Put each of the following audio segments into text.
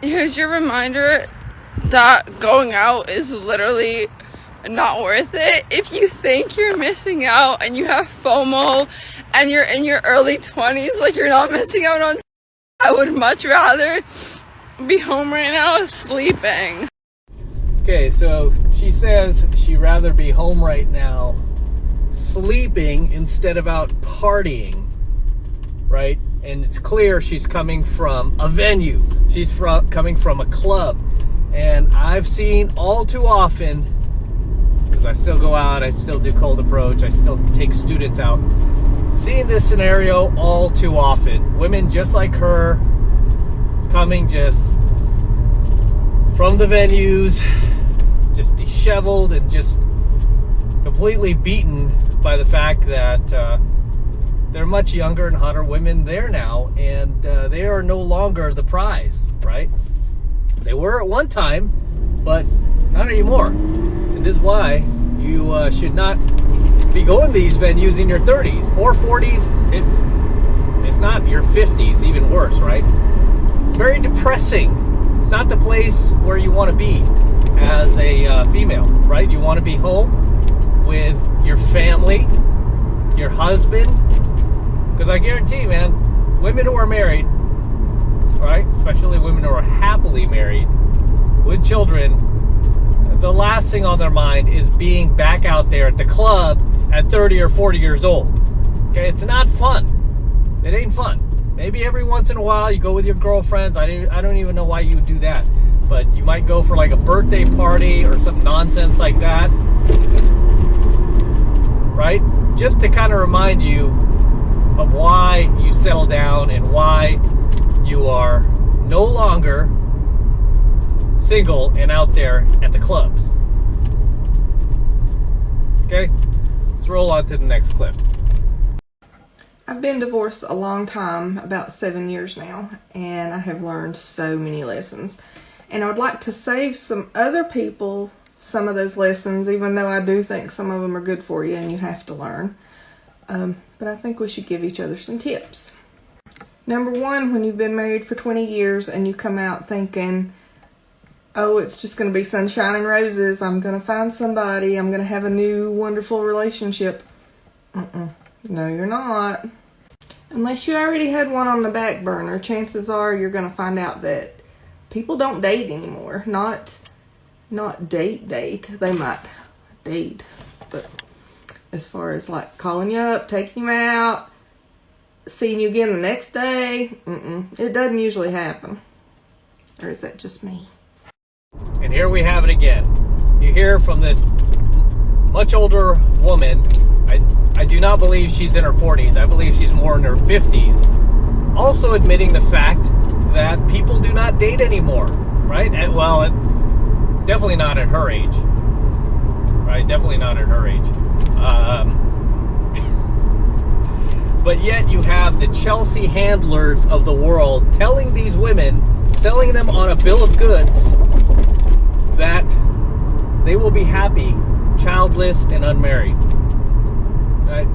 here's your reminder that going out is literally not worth it. If you think you're missing out and you have FOMO and you're in your early 20s, like, you're not missing out on, I would much rather be home right now sleeping. Okay, so she says she'd rather be home right now sleeping instead of out partying, right? And it's clear she's coming from a venue. She's coming from a club. And I've seen all too often, because I still go out, I still do cold approach, I still take students out, seeing this scenario all too often. Women just like her coming just from the venues, just disheveled and just completely beaten by the fact that they're much younger and hotter women there now, and they are no longer the prize, right? They were at one time, but not anymore. And this is why you should not be going to these venues in your 30s or 40s, if not your 50s, even worse, right? It's very depressing. It's not the place where you want to be as a female, right? You want to be home with your family, your husband, because I guarantee, man, women who are married, right, especially women who are happily married with children, the last thing on their mind is being back out there at the club at 30 or 40 years old. Okay, it's not fun. It ain't fun. Maybe every once in a while you go with your girlfriends. I don't even know why you would do that, but you might go for like a birthday party or some nonsense like that, right? Just to kind of remind you of why you settle down and why you are no longer single and out there at the clubs. Okay, let's roll on to the next clip. I've been divorced a long time, about 7 years now, and I have learned so many lessons. And I would like to save some other people some of those lessons, even though I do think some of them are good for you and you have to learn. But I think we should give each other some tips. Number one, when you've been married for 20 years and you come out thinking, oh, it's just going to be sunshine and roses, I'm going to find somebody, I'm going to have a new wonderful relationship. No, you're not. Unless you already had one on the back burner, chances are you're going to find out that people don't date anymore. Not date. They might date, but as far as like calling you up, taking you out, seeing you again the next day, it doesn't usually happen. Or is that just me? And here we have it again. You hear from this much older woman. I do not believe she's in her 40s. I believe she's more in her 50s. Also admitting the fact that people do not date anymore, right? Well, definitely not at her age, right? Definitely not at her age. But yet you have the Chelsea handlers of the world telling these women, selling them on a bill of goods, that they will be happy, childless, and unmarried. Right?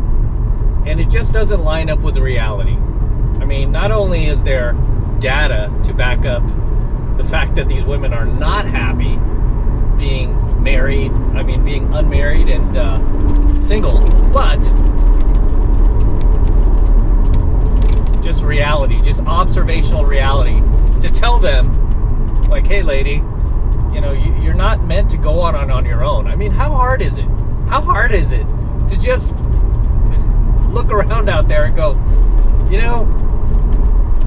And it just doesn't line up with the reality. I mean, not only is there data to back up the fact that these women are not happy being being unmarried and single, but just reality, just observational reality, to tell them, like, hey lady, you know, you're not meant to go on your own. I mean, how hard is it? How hard is it to just look around out there and go, you know,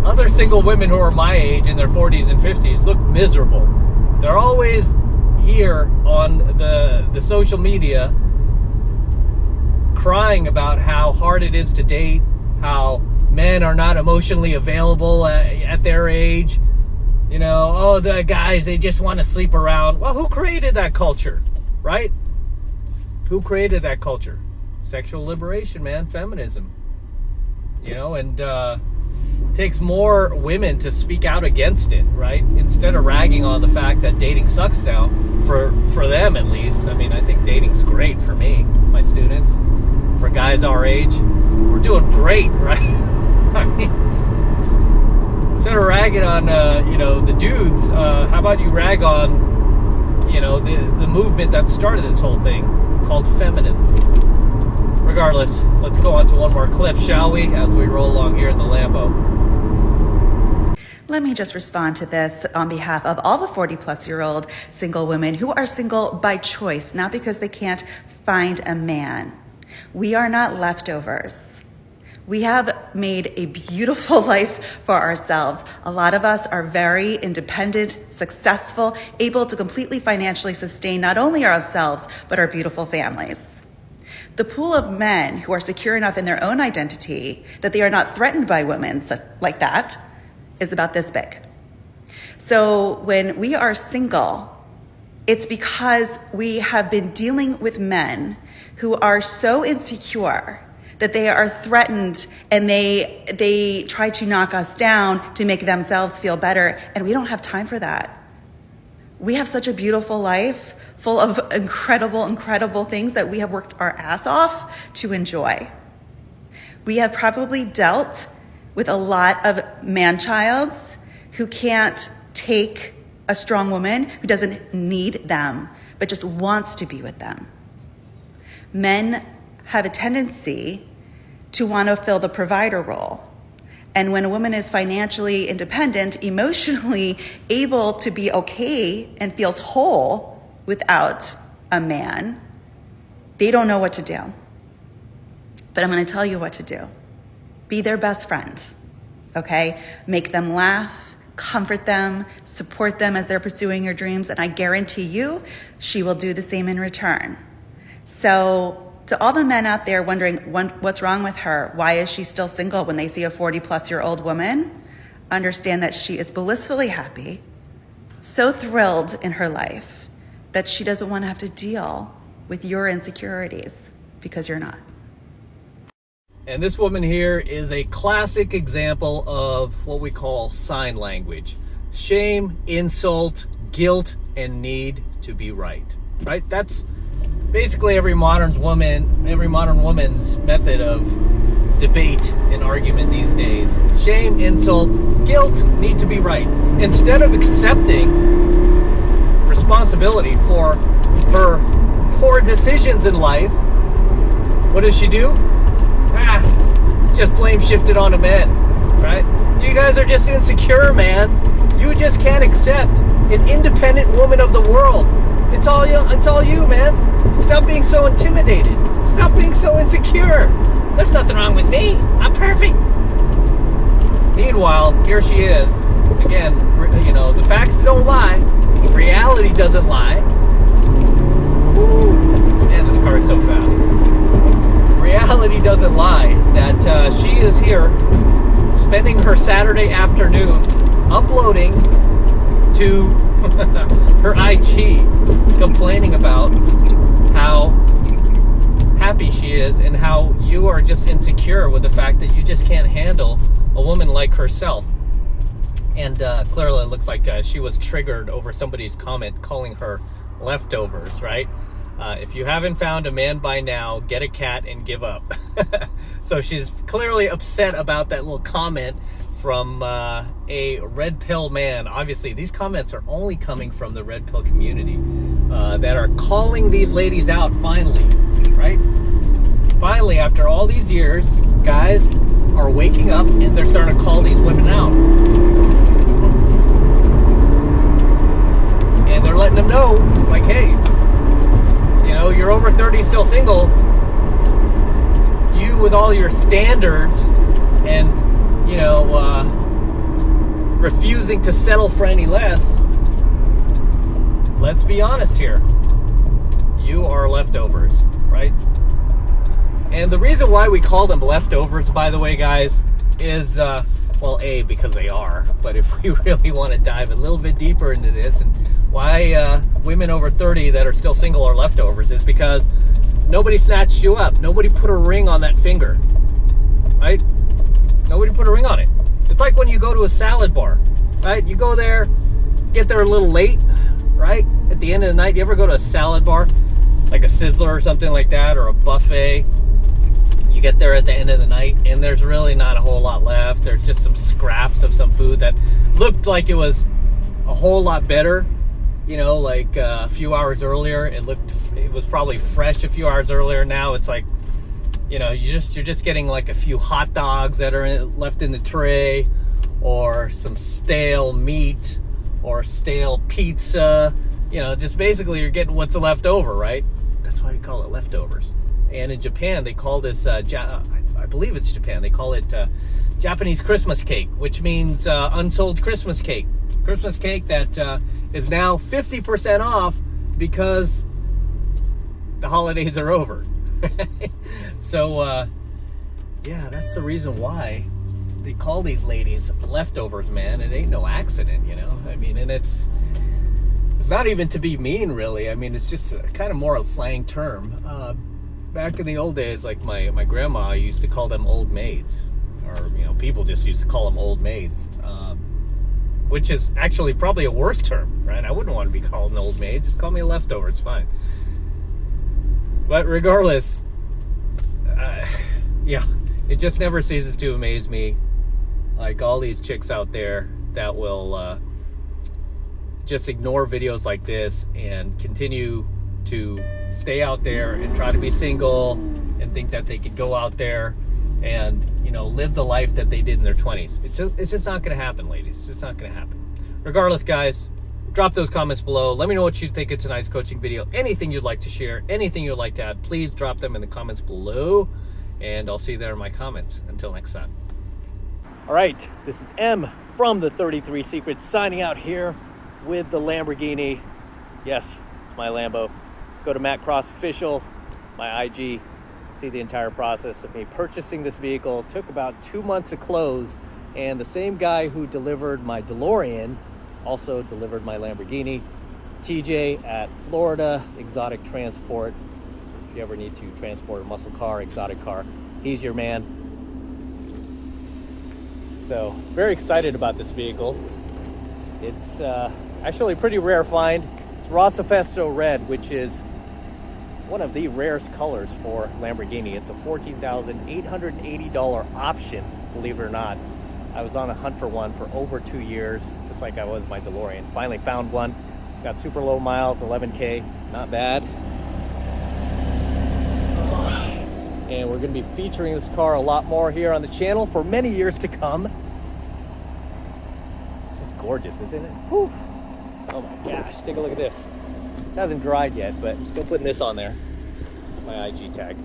other single women who are my age in their 40s and 50s look miserable. They're always here on the social media crying about how hard it is to date, how men are not emotionally available at their age. You know, oh, the guys, they just want to sleep around. Well, who created that culture, right? Who created that culture? Sexual liberation, man, feminism. You know, and it takes more women to speak out against it, right? Instead of ragging on the fact that dating sucks now, for them at least. I mean, I think dating's great for me, my students, for guys our age. We're doing great, right? I mean, instead of ragging on, you know, the dudes, about you rag on, you know, the movement that started this whole thing called feminism? Regardless, let's go on to one more clip, shall we, as we roll along here in the Lambo. Let me just respond to this on behalf of all the 40-plus-year-old single women who are single by choice, not because they can't find a man. We are not leftovers. We have made a beautiful life for ourselves. A lot of us are very independent, successful, able to completely financially sustain not only ourselves, but our beautiful families. The pool of men who are secure enough in their own identity that they are not threatened by women like that is about this big. So when we are single, it's because we have been dealing with men who are so insecure that they are threatened and they try to knock us down to make themselves feel better. And we don't have time for that. We have such a beautiful life full of incredible, incredible things that we have worked our ass off to enjoy. We have probably dealt with a lot of man-childs who can't take a strong woman who doesn't need them, but just wants to be with them. Men have a tendency to want to fill the provider role. And when a woman is financially independent, emotionally able to be okay and feels whole without a man, they don't know what to do. But I'm going to tell you what to do. Be their best friend, okay? Make them laugh, comfort them, support them as they're pursuing your dreams, and I guarantee you, she will do the same in return. So to all the men out there wondering what's wrong with her, why is she still single when they see a 40-plus-year-old woman, understand that she is blissfully happy, so thrilled in her life that she doesn't want to have to deal with your insecurities because you're not. And this woman here is a classic example of what we call sign language. Shame, insult, guilt, and need to be right. Right? That's basically every modern woman's method of debate and argument these days. Shame, insult, guilt, need to be right. Instead of accepting responsibility for her poor decisions in life, what does she do? Just blame shifted onto men, right? You guys are just insecure, man. You just can't accept an independent woman of the world. It's all you, man. Stop being so intimidated. Stop being so insecure. There's nothing wrong with me. I'm perfect. Meanwhile, here she is. Again, you know, the facts don't lie. Reality doesn't lie. Woo. Man, this car is so fast. Reality doesn't lie that she is here spending her Saturday afternoon uploading to her IG, complaining about how happy she is and how you are just insecure with the fact that you just can't handle a woman like herself. And clearly it looks like she was triggered over somebody's comment calling her leftovers, right? If you haven't found a man by now, get a cat and give up. So she's clearly upset about that little comment from a red pill man. Obviously, these comments are only coming from the red pill community that are calling these ladies out finally, right? Finally, after all these years, guys are waking up and they're starting to call these women out. And they're letting them know, like, hey, you know, you're over 30, still single. You with all your standards and, you know, refusing to settle for any less. Let's be honest here. You are leftovers, right? And the reason why we call them leftovers, by the way, guys, is, well, A, because they are. But if we really want to dive a little bit deeper into this and why women over 30 that are still single are leftovers is because nobody snatched you up. Nobody put a ring on that finger, right? Nobody put a ring on it. It's like when you go to a salad bar, right? You go there, get there a little late, right? At the end of the night, you ever go to a salad bar, like a Sizzler or something like that, or a buffet? You get there at the end of the night, and there's really not a whole lot left. There's just some scraps of some food that looked like it was a whole lot better. You know, like a few hours earlier, it was probably fresh a few hours earlier. Now it's like, you know, you're just getting like a few hot dogs that are left in the tray, or some stale meat, or stale pizza. You know, just basically you're getting what's left over, right? That's why we call it leftovers. And in Japan, they call this, I believe it's Japan, they call it Japanese Christmas cake, which means unsold Christmas cake. Christmas cake that is now 50% off because the holidays are over. So, yeah, that's the reason why they call these ladies leftovers, man. It ain't no accident, you know? I mean, and it's not even to be mean, really. I mean, it's just kind of more a slang term. Back in the old days, like my grandma used to call them old maids. Or, you know, people just used to call them old maids. Which is actually probably a worse term, right? I wouldn't want to be called an old maid. Just call me a leftover, it's fine. But regardless, yeah, it just never ceases to amaze me. Like all these chicks out there that will just ignore videos like this and continue to stay out there and try to be single and think that they could go out there and, you know, live the life that they did in their 20s. It's just not going to happen, ladies. It's just not going to happen. Regardless, guys, drop those comments below. Let me know what you think of tonight's coaching video. Anything you'd like to share, anything you'd like to add, please drop them in the comments below, and I'll see you there in my comments. Until next time. All right, this is M from the 33 Secrets signing out here with the Lamborghini. Yes, it's my Lambo. Go to Matt Cross Official, my IG. See the entire process of me purchasing this vehicle. Took about 2 months to close, and the same guy who delivered my DeLorean also delivered my Lamborghini. TJ at Florida Exotic Transport. If you ever need to transport a muscle car, exotic car, he's your man. So very excited about this vehicle. It's actually a pretty rare find. It's Rossifesto Red, which is one of the rarest colors for Lamborghini. It's a $14,880 option, believe it or not. I was on a hunt for one for over 2 years, just like I was my DeLorean. Finally found one. It's got super low miles, 11K, not bad. And we're gonna be featuring this car a lot more here on the channel for many years to come. It's just gorgeous, isn't it? Whew. Oh my gosh, take a look at this. It hasn't dried yet, but I'm still putting this on there. It's my IG tag.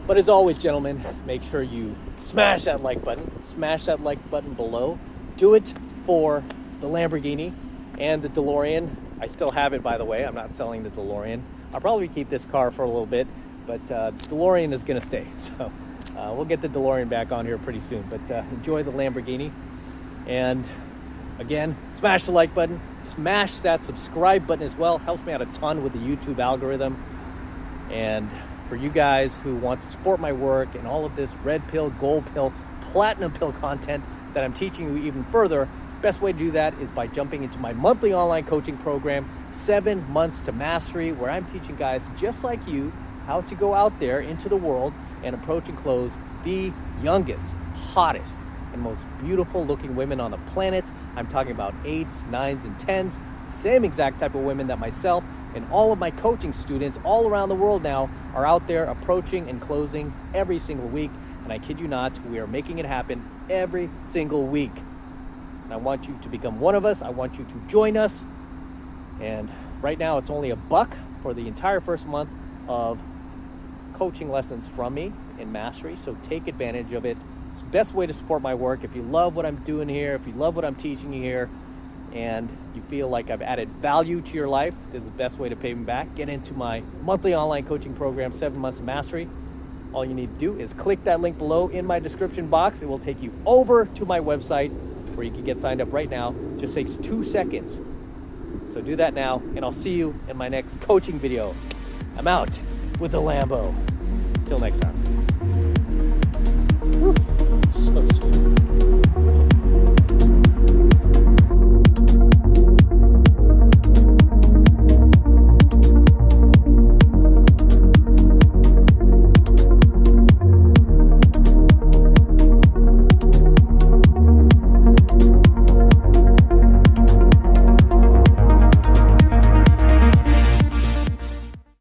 But as always, gentlemen, make sure you smash that like button. Smash that like button below. Do it for the Lamborghini and the DeLorean. I still have it, by the way. I'm not selling the DeLorean. I'll probably keep this car for a little bit, but DeLorean is gonna stay. So we'll get the DeLorean back on here pretty soon. But enjoy the Lamborghini. And again, smash the like button. Smash that subscribe button as well. Helps me out a ton with the YouTube algorithm. And for you guys who want to support my work and all of this red pill, gold pill, platinum pill content that I'm teaching you even further, best way to do that is by jumping into my monthly online coaching program, 7 Months to Mastery, where I'm teaching guys just like you how to go out there into the world and approach and close the youngest, hottest, and most beautiful looking women on the planet. I'm talking about 8s, 9s, and 10s, same exact type of women that myself and all of my coaching students all around the world now are out there approaching and closing every single week. And I kid you not, we are making it happen every single week. And I want you to become one of us. I want you to join us. And right now it's only $1 for the entire first month of coaching lessons from me in Mastery. So take advantage of it. It's the best way to support my work. If you love what I'm doing here, if you love what I'm teaching you here, and you feel like I've added value to your life, this is the best way to pay me back. Get into my monthly online coaching program, 7 Months of Mastery. All you need to do is click that link below in my description box. It will take you over to my website where you can get signed up right now. It just takes 2 seconds. So do that now, and I'll see you in my next coaching video. I'm out with the Lambo. Till next time. Whew. So sweet.